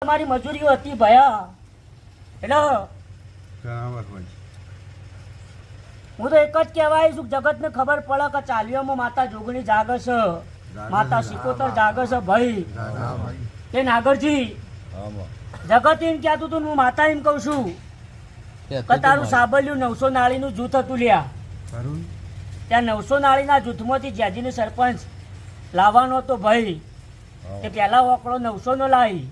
તમારી મજૂરીઓ હતી ભયા એટલે હું તો એક જ કહેવાય છું જગતને ખબર પડે કે ચાલીઓમાં માતા જોગણી જાગે છે, માતા સિકોતર જાગે છે ભાઈ કે નાગરજી જગત એમ કહેતું હતું હું માતા એમ કહું છું કે તારું સાબલ્યું 900 નાળીનું જૂથ હતું લ્યા ત્યાં 900 નાળીના જૂથમાંથી જ્યાજીને સરપંચ લાવવાનો હતો ભાઈ તે પહેલા ઓકળો 900 નો લાવી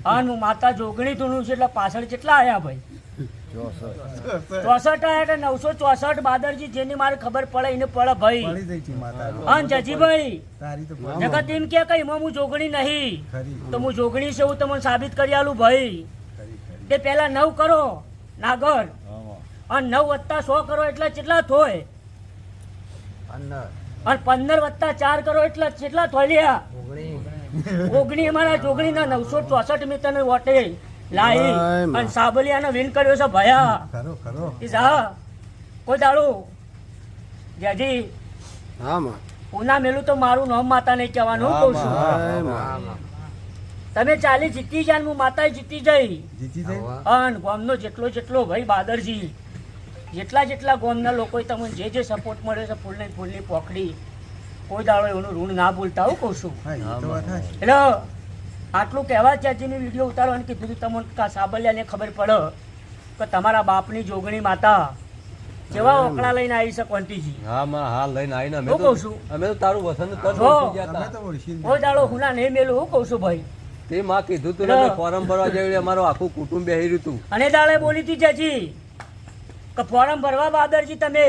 અને હું માતા જોગણી ધૂણું છું એટલે પાછળ કેટલા આવ્યા ભાઈ 64 આવ્યા એટલે 964 બાદરજી જેની મારે ખબર પડે એને પડે ભાઈ અને જજીભાઈ જગત એમ કે એમાં હું જોગણી નહીં તો હું જોગણી છે હું તમને સાબિત કરી આલું ભાઈ તે પહેલા 9 કરો નાગર અને 9 વત્તા 100 કરો એટલે કેટલા થોય અને 15 વત્તા 4 કરો એટલે કેટલા થોલ્યા 19 અમારા જોગણીના 964 મીટર વોટે લાઈ અને સાબલિયાનો વિન કર્યો છે ભયા કોઈ દાડો જ્યાજી ઉના મેલું તો મારું નામ માતા નહીં કહેવાનું કહું છું તમે 40 જીતી જાય હું માતા જીતી જઈ અને ગામનો જેટલો ભાઈ બાદરજી જેટલા ગામના લોકો તમને જે સપોર્ટ મળે છે ફૂલની પોખડી કોઈ દાડો એનું ઋણ ના ભૂલતા હું કહું છું એટલે આટલું કહેવા ચાચીની વિડીયો ઉતારવાનું કીધું તમને સાબલિયાને ખબર પડે કે તમારા બાપની જોગણી માતા કેવા ઓકળા લઈને આવી છે કોંતીજી લઈને આવીને હું કહું છું અમે તો તારું વસંત કોઈ દાડો હુના નહીં મેલું હું કહું છું ભાઈ તે માં કીધું તું ફોરમ ભરવા જેવી અમારું આખું કુટુંબ બેહી રહ્યું હતું અને દાડે બોલી હતી ચાચી કે ફોરમ ભરવા બાદરજી તમે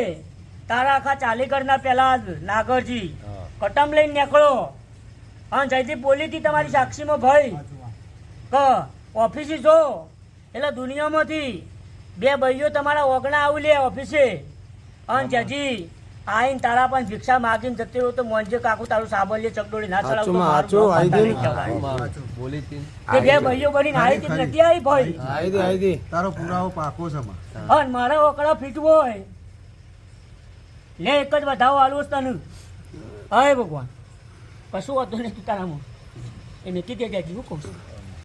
તારા આખા ચાલીગઢના પેલા નાગરજી કટમ લઈને નીકળો હા જયદીપ બોલી હતી તમારી સાક્ષીમાં ભાઈ કે ઓફિસે જો એટલે દુનિયામાંથી 2 ભાઈઓ તમારા ઓગણા આવું લે ઓફિસે અને જજી આઈને તારા પણ ભિક્ષા માગીને જતી રહ્યો તો મોંજે કાકુ તારું સાબલ્ય ચકડોળી ના ચડાવું બોલી હતી કે 2 ભાઈઓ બનીને આવી હતી નથી આવી ભાઈ તારો પુરાવો પાકો છે અને મારા ઓકળા ફીટવો હોય લે એક જ વધાવો આલું તને હાય ભગવાન કશું હતું નહીં તું તારામાં એ મેં કીધે જાય હું કહું છું